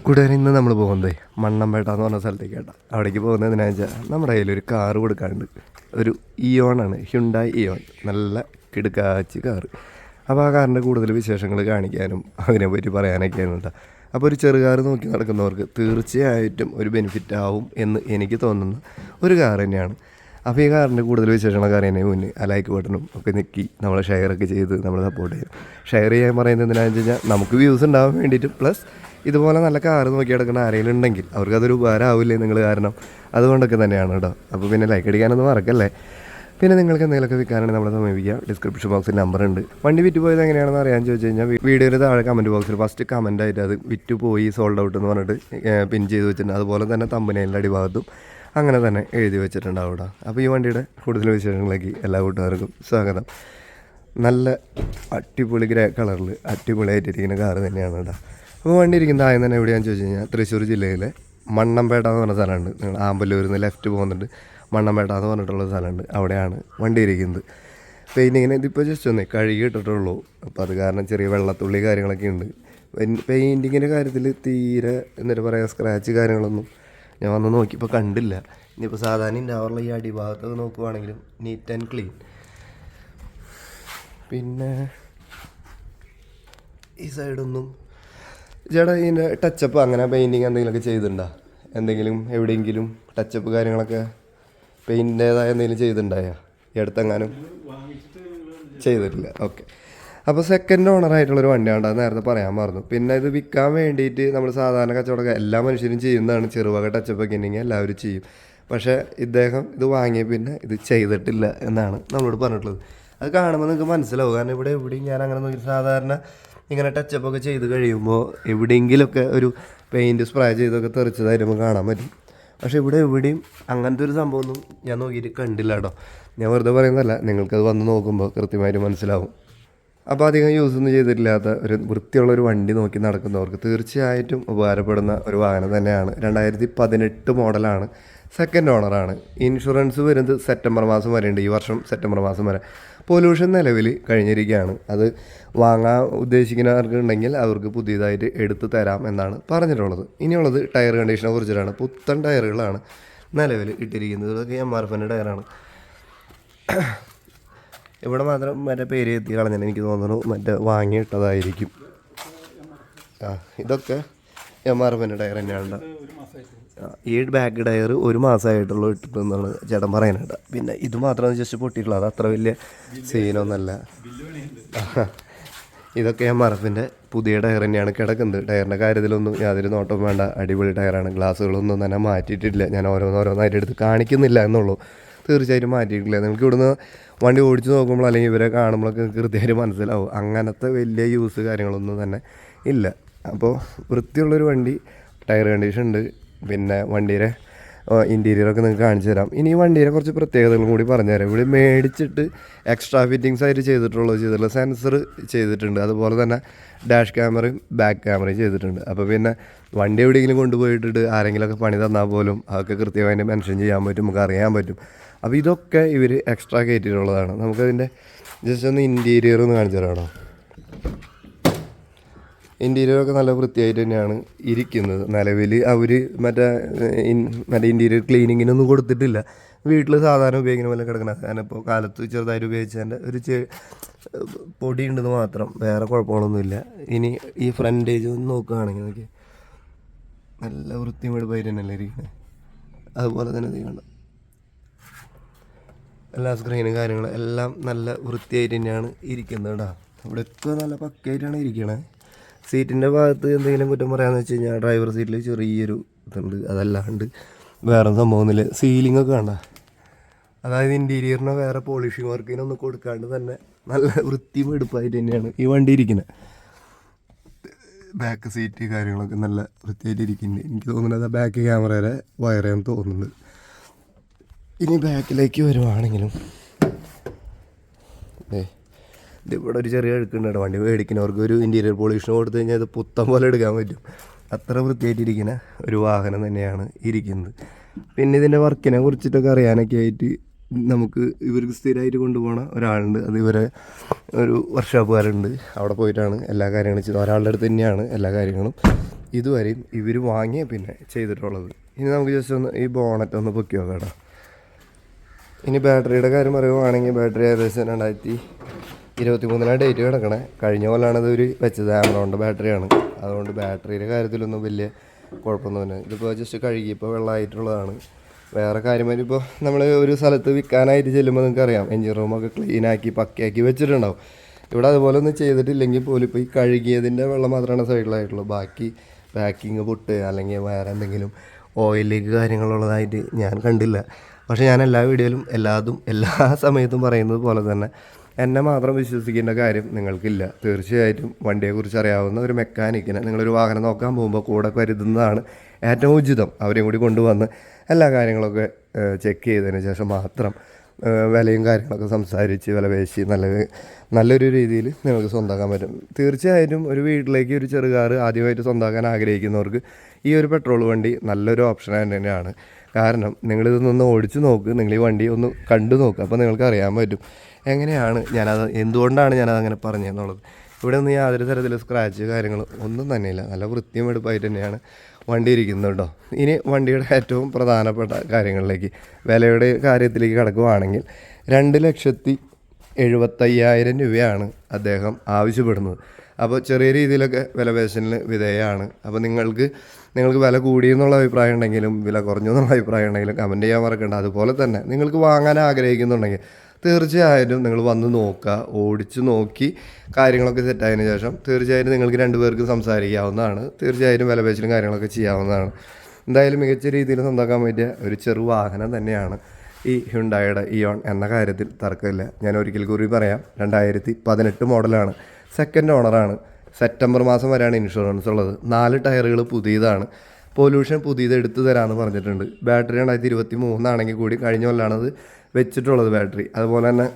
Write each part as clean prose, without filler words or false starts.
കൂട്ടുകാർ ഇന്ന് നമ്മൾ പോകുന്നത് മണ്ണമ്പേട്ട എന്ന് പറഞ്ഞ സ്ഥലത്തേക്കാണ്. അവിടേക്ക് പോകുന്നത് എന്തിനാ വെച്ചാൽ നമ്മുടെ കയ്യിലൊരു കാറ് കൊടുക്കാണ്ട്. ഒരു ഇയോണാണ്, ഹ്യുണ്ടായി ഇയോൺ. നല്ല കിടുക്കാച്ചി കാറ്. അപ്പോൾ ആ കാറിൻ്റെ കൂടുതൽ വിശേഷങ്ങൾ കാണിക്കാനും അതിനെപ്പറ്റി പറയാനൊക്കെയാണ് കേട്ടോ. അപ്പോൾ ഒരു ചെറുകാർ നോക്കി നടക്കുന്നവർക്ക് തീർച്ചയായിട്ടും ഒരു ബെനിഫിറ്റ് ആവും എന്ന് എനിക്ക് തോന്നുന്ന ഒരു കാർ തന്നെയാണ്. അപ്പോൾ ഈ കാറിൻ്റെ കൂടുതൽ വിശേഷങ്ങളൊക്കെ അറിയാനേ മുന്നേ ആ ലൈക്ക് ബട്ടണും ഒക്കെ ഞെക്കി നമ്മളെ ഷെയറൊക്കെ ചെയ്ത് നമ്മൾ സപ്പോർട്ട് ചെയ്യും. ഷെയർ ചെയ്യാൻ പറയുന്നത് എന്തിനാണെന്ന് വെച്ച് കഴിഞ്ഞാൽ നമുക്ക് വ്യൂസ് ഉണ്ടാവാൻ വേണ്ടിയിട്ട്, പ്ലസ് ഇതുപോലെ നല്ല കാറ് നോക്കി കിടക്കുന്ന ആരെങ്കിലും ഉണ്ടെങ്കിൽ അവർക്കതൊരു ഉപകാരമാവില്ലേ നിങ്ങൾ കാരണം. അതുകൊണ്ടൊക്കെ തന്നെയാണ് കേട്ടോ. അപ്പോൾ പിന്നെ ലൈക്ക് അടിക്കാനൊന്നും മറക്കല്ലേ. പിന്നെ നിങ്ങൾക്ക് എന്തെങ്കിലുമൊക്കെ വിൽക്കാനാണെങ്കിൽ നമ്മളെ സമീപിക്കുക. ഡിസ്ക്രിപ്ഷൻ ബോക്സിൽ നമ്പറുണ്ട്. വണ്ടി വിറ്റ് പോയത് എങ്ങനെയാണെന്ന് അറിയാൻ ചോദിച്ചു കഴിഞ്ഞാൽ വീഡിയോയുടെ താഴെ കമൻറ്റ് ബോക്സിൽ ഫസ്റ്റ് കമൻറ്റായിട്ട് അത് വിറ്റ് പോയി സോൾഡ് ഔട്ട് എന്ന് പറഞ്ഞിട്ട് പിൻ ചെയ്ത് വെച്ചിട്ടുണ്ട്. അതുപോലെ തന്നെ തമ്പനയിലെ അടിഭാഗത്തും അങ്ങനെ തന്നെ എഴുതി വെച്ചിട്ടുണ്ടാവും കേട്ടോ. അപ്പോൾ ഈ വണ്ടിയുടെ കൂടുതൽ വിശേഷങ്ങളിലേക്ക് എല്ലാ കൂട്ടുകാർക്കും സ്വാഗതം. നല്ല അടിപൊളി ഗ്രേ കളറിൽ അടിപൊളിയായിട്ടിരിക്കുന്ന കാറ് തന്നെയാണ് കേട്ടോ. അപ്പോൾ വണ്ടി ഇരിക്കുന്നത് ആദ്യം തന്നെ എവിടെയാണെന്ന് ചോദിച്ചു കഴിഞ്ഞാൽ തൃശ്ശൂർ ജില്ലയിലെ മണ്ണമ്പേട്ട എന്ന് പറഞ്ഞ സ്ഥലമുണ്ട്. നിങ്ങൾ ആമ്പല്ലൂരിൽ നിന്ന് ലെഫ്റ്റ് പോകുന്നുണ്ട്, മണ്ണമ്പേട്ട എന്ന് പറഞ്ഞിട്ടുള്ള സ്ഥലമുണ്ട്. അവിടെയാണ് വണ്ടി ഇരിക്കുന്നത്. പെയിൻറ്റിങ്ങിന് ഇതിപ്പോൾ ജസ്റ്റ് ഒന്ന് കഴുകി ഇട്ടിട്ടുള്ളൂ. അപ്പോൾ അത് കാരണം ചെറിയ വെള്ളത്തുള്ളി കാര്യങ്ങളൊക്കെ ഉണ്ട്. പെയിൻറ്റിങ്ങിൻ്റെ കാര്യത്തിൽ തീരെ എന്നിട്ട് പറയാം സ്ക്രാച്ച് കാര്യങ്ങളൊന്നും ഞാൻ വന്ന് നോക്കിയപ്പോൾ കണ്ടില്ല. ഇനിയിപ്പോൾ സാധാരണ ഉണ്ടാവാറുള്ള ഈ അടിഭാഗത്തൊക്കെ നോക്കുവാണെങ്കിലും നീറ്റ് ആൻഡ് ക്ലീൻ. പിന്നെ ഈ സൈഡൊന്നും ചേട്ടാ ഇതിൻ്റെ ടച്ചപ്പ് അങ്ങനെ പെയിൻറ്റിങ് എന്തെങ്കിലുമൊക്കെ ചെയ്തിട്ടുണ്ടോ? എന്തെങ്കിലും എവിടെയെങ്കിലും ടച്ചപ്പ് കാര്യങ്ങളൊക്കെ പെയിൻറ്റിൻ്റേതായ എന്തെങ്കിലും ചെയ്തിട്ടുണ്ടായോ? ഈ അടുത്തെങ്ങാനും ചെയ്തിട്ടില്ല. ഓക്കെ. അപ്പോൾ സെക്കൻഡ് ഓണറായിട്ടുള്ളൊരു വണ്ടിയാണ്, അത് നേരത്തെ പറയാൻ മറന്നു. പിന്നെ ഇത് വിൽക്കാൻ വേണ്ടിയിട്ട് നമ്മൾ സാധാരണ കച്ചവടമൊക്കെ എല്ലാ മനുഷ്യരും ചെയ്യുന്നതാണ്. ചെറുവക ടച്ചപ്പൊക്കെ ഉണ്ടെങ്കിൽ എല്ലാവരും ചെയ്യും. പക്ഷേ ഇദ്ദേഹം ഇത് വാങ്ങിയ പിന്നെ ഇത് ചെയ്തിട്ടില്ല എന്നാണ് നമ്മളോട് പറഞ്ഞിട്ടുള്ളത്. അത് കാണുമ്പോൾ നിങ്ങൾക്ക് മനസ്സിലാവും. കാരണം ഇവിടെ എവിടെയും ഞാൻ അങ്ങനെ നോക്കി സാധാരണ ഇങ്ങനെ ടച്ചപ്പൊക്കെ ചെയ്ത് കഴിയുമ്പോൾ എവിടെയെങ്കിലുമൊക്കെ ഒരു പെയിൻറ്റ് സ്പ്രേ ചെയ്തൊക്കെ തെറിച്ചതായിട്ട് നമുക്ക് കാണാൻ പറ്റും. പക്ഷേ ഇവിടെ എവിടെയും അങ്ങനത്തെ ഒരു സംഭവമൊന്നും ഞാൻ നോക്കിയിട്ട് കണ്ടില്ല കേട്ടോ. ഞാൻ വെറുതെ പറയുന്നതല്ല, നിങ്ങൾക്കത് വന്ന് നോക്കുമ്പോൾ കൃത്യമായിട്ട് മനസ്സിലാവും. അപ്പോൾ അധികം യൂസൊന്നും ചെയ്തിട്ടില്ലാത്ത ഒരു വൃത്തിയുള്ളൊരു വണ്ടി നോക്കി നടക്കുന്നവർക്ക് തീർച്ചയായിട്ടും ഉപകാരപ്പെടുന്ന ഒരു വാഹനം തന്നെയാണ്. 2018 മോഡലാണ്, സെക്കൻഡ് ഓണറാണ്. ഇൻഷുറൻസ് വരുന്നത് സെപ്റ്റംബർ മാസം വരെ ഉണ്ട്. ഈ വർഷം സെപ്റ്റംബർ മാസം വരെ. പൊല്യൂഷൻ നിലവിൽ കഴിഞ്ഞിരിക്കുകയാണ്. അത് വാങ്ങാൻ ഉദ്ദേശിക്കുന്നവർക്ക് ഉണ്ടെങ്കിൽ അവർക്ക് പുതിയതായിട്ട് എടുത്തു തരാം എന്നാണ് പറഞ്ഞിട്ടുള്ളത്. ഇനിയുള്ളത് ടയർ കണ്ടീഷനെ കുറിച്ചിട്ടാണ്. പുത്തൻ ടയറുകളാണ് നിലവിൽ ഇട്ടിരിക്കുന്നത്. ഇതൊക്കെ MRFൻ്റെ ടയറാണ്. ഇവിടെ മാത്രം മറ്റേ പേര് എത്തി കളഞ്ഞാൽ എനിക്ക് തോന്നുന്നു മറ്റേ വാങ്ങിയിട്ടതായിരിക്കും. ഇതൊക്കെ MRFൻ്റെ ടയർ തന്നെയാണ്. ഈ ബാക്ക് ടയർ 1 മാസമായിട്ടുള്ള ഇട്ടിട്ടെന്നാണ് ചേട്ടൻ പറയാനായിട്ട്. പിന്നെ ഇത് മാത്രമാണ് ജസ്റ്റ് പൊട്ടിയിട്ടുള്ളത്, അത് അത്ര വലിയ സീനൊന്നല്ല. ഇതൊക്കെ MRFൻ്റെ പുതിയ ടയർ തന്നെയാണ് കിടക്കുന്നത്. ടയറിൻ്റെ കാര്യത്തിലൊന്നും യാതൊരു നോട്ടം വേണ്ട, അടിപൊളി ടയറാണ്. ഗ്ലാസ്സുകളൊന്നും തന്നെ മാറ്റിയിട്ടില്ല. ഞാൻ ഓരോന്നായിട്ട് എടുത്ത് കാണിക്കുന്നില്ല എന്നുള്ളൂ. തീർച്ചയായിട്ടും മാറ്റിയിട്ടില്ല. നിങ്ങൾക്ക് ഇവിടുന്ന് വണ്ടി ഓടിച്ച് നോക്കുമ്പോൾ അല്ലെങ്കിൽ ഇവരെ കാണുമ്പോഴൊക്കെ കൃത്യമായിട്ട് മനസ്സിലാവും. അങ്ങനത്തെ വലിയ യൂസ് കാര്യങ്ങളൊന്നും തന്നെ ഇല്ല. അപ്പോൾ വൃത്തിയുള്ളൊരു വണ്ടി, ടയർ കണ്ടീഷൻ ഉണ്ട്. പിന്നെ വണ്ടിയുടെ ഇൻറ്റീരിയറൊക്കെ നിങ്ങൾക്ക് കാണിച്ചു തരാം. ഇനി ഈ വണ്ടിയുടെ കുറച്ച് പ്രത്യേകതകളും കൂടി പറഞ്ഞുതരാം. ഇവിടെ മേടിച്ചിട്ട് എക്സ്ട്രാ ഫിറ്റിങ്സ് ആയിട്ട് ചെയ്തിട്ടുള്ള സെൻസർ ചെയ്തിട്ടുണ്ട്. അതുപോലെ തന്നെ ഡാഷ് ക്യാമറയും ബാക്ക് ക്യാമറയും ചെയ്തിട്ടുണ്ട്. അപ്പോൾ പിന്നെ വണ്ടി എവിടെയെങ്കിലും കൊണ്ടുപോയിട്ടിട്ട് ആരെങ്കിലുമൊക്കെ പണി തന്നാൽ പോലും അതൊക്കെ കൃത്യമായിട്ട് മെൻഷൻ ചെയ്യാൻ പറ്റും, നമുക്ക് അറിയാൻ പറ്റും. അപ്പോൾ ഇതൊക്കെ ഇവർ എക്സ്ട്രാ കയറ്റിയിട്ടുള്ളതാണ്. നമുക്കതിൻ്റെ ജസ്റ്റ് ഒന്ന് ഇൻറ്റീരിയർ ഒന്ന് കാണിച്ചു തരാം. ഇൻറ്റീരിയറൊക്കെ നല്ല വൃത്തിയായിട്ട് തന്നെയാണ് ഇരിക്കുന്നത്. നിലവിൽ അവർ മറ്റേ ഇൻറ്റീരിയർ ക്ലീനിങ്ങിനൊന്നും കൊടുത്തിട്ടില്ല. വീട്ടിൽ സാധാരണ ഉപയോഗിക്കുന്ന പോലെ കിടക്കണം. കാരണം ഇപ്പോൾ കാലത്ത് ചെറുതായിട്ട് ഉപയോഗിച്ചതിൻ്റെ ഒരു പൊടി ഉണ്ടെന്ന് മാത്രം, വേറെ കുഴപ്പങ്ങളൊന്നുമില്ല. ഇനി ഈ ഫ്രണ്ടേജ് ഒന്ന് നോക്കുകയാണെങ്കിൽ നോക്കി നല്ല വൃത്തിയും വെടുപ്പായിട്ട് തന്നെയല്ലേ ഇരിക്കുന്നത്. അതുപോലെ തന്നെ ഇത് കണ്ടോ, എല്ലാ സ്ക്രീനും കാര്യങ്ങളും എല്ലാം നല്ല വൃത്തിയായിട്ട് തന്നെയാണ് ഇരിക്കുന്നത് കേട്ടോ. ഇവിടെയൊക്കെ നല്ല പക്കയായിട്ടാണ് ഇരിക്കണേ. സീറ്റിൻ്റെ ഭാഗത്ത് എന്തെങ്കിലും കുറ്റം പറയാമെന്ന് വെച്ച് കഴിഞ്ഞാൽ ഡ്രൈവർ സീറ്റിൽ ചെറിയൊരു ഇതുണ്ട്, അതല്ലാണ്ട് വേറെ സംഭവമൊന്നുമില്ല. സീലിങ്ങൊക്കെ വേണ്ട, അതായത് ഇൻറ്റീരിയറിന് വേറെ പോളിഷിങ് വർക്കിനൊന്നും കൊടുക്കാണ്ട് തന്നെ നല്ല വൃത്തിയും എടുപ്പായിട്ട് തന്നെയാണ് ഈ വണ്ടി ഇരിക്കുന്നത്. ബാക്ക് സീറ്റ് കാര്യങ്ങളൊക്കെ നല്ല വൃത്തിയായിട്ട് ഇരിക്കുന്നുണ്ട്. എനിക്ക് തോന്നുന്നത് ബാക്ക് ക്യാമറയുടെ വയറേന്ന് തോന്നുന്നുണ്ട്. ഇനി ബാക്കിലേക്ക് വരുവാണെങ്കിലും ഇതിവിടെ ഒരു ചെറിയ അഴുക്കുണ്ട്. വണ്ടി മേടിക്കുന്നവർക്ക് ഒരു ഇൻറ്റീരിയർ പോളിഷിന് കൊടുത്തു കഴിഞ്ഞാൽ ഇത് പുത്തം പോലെ എടുക്കാൻ പറ്റും. അത്ര വൃത്തിയായിട്ടിരിക്കുന്ന ഒരു വാഹനം തന്നെയാണ് ഇരിക്കുന്നത്. പിന്നെ ഇതിൻ്റെ വർക്കിനെ കുറിച്ചിട്ടൊക്കെ അറിയാനൊക്കെ ആയിട്ട് നമുക്ക് ഇവർക്ക് സ്ഥിരമായിട്ട് കൊണ്ടുപോകണ ഒരാളുണ്ട്. അത് ഇവരെ ഒരു വർക്ക്ഷോപ്പുകാരുണ്ട്. അവിടെ പോയിട്ടാണ് എല്ലാ കാര്യങ്ങളും ചെയ്തത്. ഒരാളുടെ അടുത്ത് തന്നെയാണ് എല്ലാ കാര്യങ്ങളും ഇതുവരെയും ഇവർ വാങ്ങിയ പിന്നെ ചെയ്തിട്ടുള്ളത്. ഇനി നമുക്ക് ജസ്റ്റ് ഒന്ന് ഈ ബോണറ്റ് ഒന്ന് പൊക്കി നോക്കാം കേട്ടോ. ഇനി ബാറ്ററിയുടെ കാര്യം പറയുകയാണെങ്കിൽ ബാറ്ററി ഏകദേശം 2023 ഡേറ്റ് കിടക്കണേ. കഴിഞ്ഞ പോലാണ് ഇത് ഒരു വെച്ചത്, ആമറോണിൻ്റെ ബാറ്ററിയാണ്. അതുകൊണ്ട് ബാറ്ററിയുടെ കാര്യത്തിലൊന്നും വലിയ കുഴപ്പമൊന്നുമില്ല. ഇതിപ്പോൾ ജസ്റ്റ് കഴുകിയപ്പോൾ വെള്ളമായിട്ടുള്ളതാണ്. വേറെ കാര്യമായിട്ട് ഇപ്പോൾ നമ്മൾ ഒരു സ്ഥലത്ത് വിൽക്കാനായിട്ട് ചെല്ലുമ്പോൾ നിങ്ങൾക്കറിയാം എഞ്ചിൻ റൂമൊക്കെ ക്ലീനാക്കി പക്കയാക്കി വെച്ചിട്ടുണ്ടാവും. ഇവിടെ അതുപോലെ ഒന്നും ചെയ്തിട്ടില്ലെങ്കിൽ പോലും ഇപ്പോൾ ഈ കഴുകിയതിൻ്റെ വെള്ളം മാത്രമാണ് സൈഡിലായിട്ടുള്ളൂ. ബാക്കി പാക്കിങ് പൊട്ട് അല്ലെങ്കിൽ വേറെ എന്തെങ്കിലും ഓയിൽ ലീക്ക് കാര്യങ്ങളുള്ളതായിട്ട് ഞാൻ കണ്ടില്ല. പക്ഷേ ഞാൻ എല്ലാ വീഡിയോയിലും എല്ലാ സമയത്തും പറയുന്നത് പോലെ തന്നെ എന്നെ മാത്രം വിശ്വസിക്കേണ്ട കാര്യം നിങ്ങൾക്കില്ല. തീർച്ചയായിട്ടും വണ്ടിയെക്കുറിച്ച് അറിയാവുന്ന ഒരു മെക്കാനിക്കിനെ നിങ്ങളൊരു വാഹനം നോക്കാൻ പോകുമ്പോൾ കൂടെ കരുതുന്നതാണ് ഏറ്റവും ഉചിതം. അവരെയും കൂടി കൊണ്ടുവന്ന് എല്ലാ കാര്യങ്ങളൊക്കെ ചെക്ക് ചെയ്തതിന് ശേഷം മാത്രം വിലയും കാര്യങ്ങളൊക്കെ സംസാരിച്ച് വില പേശി നല്ലൊരു രീതിയിൽ നിങ്ങൾക്ക് സ്വന്തമാക്കാൻ പറ്റും. തീർച്ചയായിട്ടും ഒരു വീട്ടിലേക്ക് ഒരു ചെറുകാർ ആദ്യമായിട്ട് സ്വന്തമാക്കാൻ ആഗ്രഹിക്കുന്നവർക്ക് ഈ ഒരു പെട്രോൾ വണ്ടി നല്ലൊരു ഓപ്ഷൻ തന്നെയാണ്. കാരണം നിങ്ങളിതൊന്ന് ഓടിച്ച് നോക്ക്, നിങ്ങൾ ഈ വണ്ടി ഒന്ന് കണ്ടു നോക്കുക. അപ്പോൾ നിങ്ങൾക്ക് അറിയാൻ പറ്റും എങ്ങനെയാണ് എന്തുകൊണ്ടാണ് ഞാനതങ്ങനെ പറഞ്ഞതെന്നുള്ളത്. ഇവിടെ ഒന്നും യാതൊരു തരത്തിലും സ്ക്രാച്ച് കാര്യങ്ങൾ ഒന്നും തന്നെയില്ല. നല്ല വൃത്തിയും എടുപ്പായിട്ട് തന്നെയാണ് വണ്ടി ഇരിക്കുന്നത് കേട്ടോ. ഇനി വണ്ടിയുടെ ഏറ്റവും പ്രധാനപ്പെട്ട കാര്യങ്ങളിലേക്ക്, വിലയുടെ കാര്യത്തിലേക്ക് കടക്കുകയാണെങ്കിൽ 2,75,000 രൂപയാണ് അദ്ദേഹം ആവശ്യപ്പെടുന്നത്. അപ്പോൾ ചെറിയ രീതിയിലൊക്കെ വില പേശലിന് വിധേയമാണ്. അപ്പോൾ നിങ്ങൾക്ക് വില കൂടിയെന്നുള്ള അഭിപ്രായം ഉണ്ടെങ്കിലും വില കുറഞ്ഞു എന്നുള്ള അഭിപ്രായം ഉണ്ടെങ്കിലും കമൻറ്റ് ചെയ്യാൻ മറക്കണ്ട. അതുപോലെ തന്നെ നിങ്ങൾക്ക് വാങ്ങാൻ ആഗ്രഹിക്കുന്നുണ്ടെങ്കിൽ തീർച്ചയായിട്ടും നിങ്ങൾ വന്ന് നോക്കുക, ഓടിച്ച് നോക്കി കാര്യങ്ങളൊക്കെ സെറ്റായതിനു ശേഷം തീർച്ചയായിട്ടും നിങ്ങൾക്ക് 2 പേർക്ക് സംസാരിക്കാവുന്നതാണ്. തീർച്ചയായിട്ടും വില പേശലും കാര്യങ്ങളൊക്കെ ചെയ്യാവുന്നതാണ്. എന്തായാലും മികച്ച രീതിയിൽ സ്വന്തമാക്കാൻ പറ്റിയ ഒരു ചെറു വാഹനം തന്നെയാണ് ഈ ഹ്യുണ്ടായുടെ ഇയോൺ എന്ന കാര്യത്തിൽ തർക്കമില്ല. ഞാൻ ഒരിക്കൽ കൂടി പറയാം, 2018 മോഡലാണ്, സെക്കൻഡ് ഓണറാണ്. സെപ്റ്റംബർ മാസം വരെയാണ് ഇൻഷുറൻസ് ഉള്ളത്. 4 ടയറുകൾ പുതിയതാണ്. പൊല്യൂഷൻ പുതിയത് എടുത്തു തരാമെന്ന് പറഞ്ഞിട്ടുണ്ട്. ബാറ്ററി 2023 ആണെങ്കിൽ കൂടി കഴിഞ്ഞ കൊല്ലാണത് വെച്ചിട്ടുള്ളത് ബാറ്ററി. അതുപോലെ തന്നെ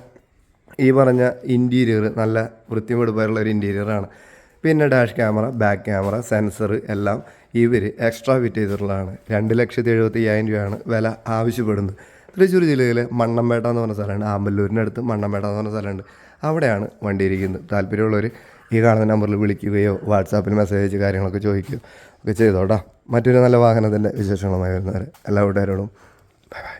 ഈ പറഞ്ഞ ഇൻറ്റീരിയർ നല്ല വൃത്തിമെടുപ്പായിട്ടുള്ള ഒരു ഇൻറ്റീരിയറാണ്. പിന്നെ dash camera, back camera, sensor എല്ലാം ഇവർ എക്സ്ട്രാ ഫിറ്റ് ചെയ്തിട്ടുള്ളതാണ്. 2,75,000 രൂപയാണ് വില ആവശ്യപ്പെടുന്നത്. തൃശ്ശൂർ ജില്ലയിലെ മണ്ണമ്പേട്ട എന്ന് പറഞ്ഞ സ്ഥലമുണ്ട്, ആമ്പല്ലൂരിനടുത്ത് മണ്ണമ്പേട്ട എന്ന് പറഞ്ഞ സ്ഥലമുണ്ട്. അവിടെയാണ് വണ്ടി ഇരിക്കുന്നത്. താല്പര്യമുള്ളവർ ഈ കാണുന്ന നമ്പറിൽ വിളിക്കുകയോ വാട്സാപ്പിൽ മെസ്സേജ് അയച്ച് കാര്യങ്ങളൊക്കെ ചോദിക്കുകയോ ഒക്കെ ചെയ്തോട്ടോ. മറ്റൊരു നല്ല വാഹനത്തിൻ്റെ വിശേഷങ്ങളുമായി വരുന്നവരെ എല്ലാ കൂട്ടുകാരോടും ബൈ ബൈ.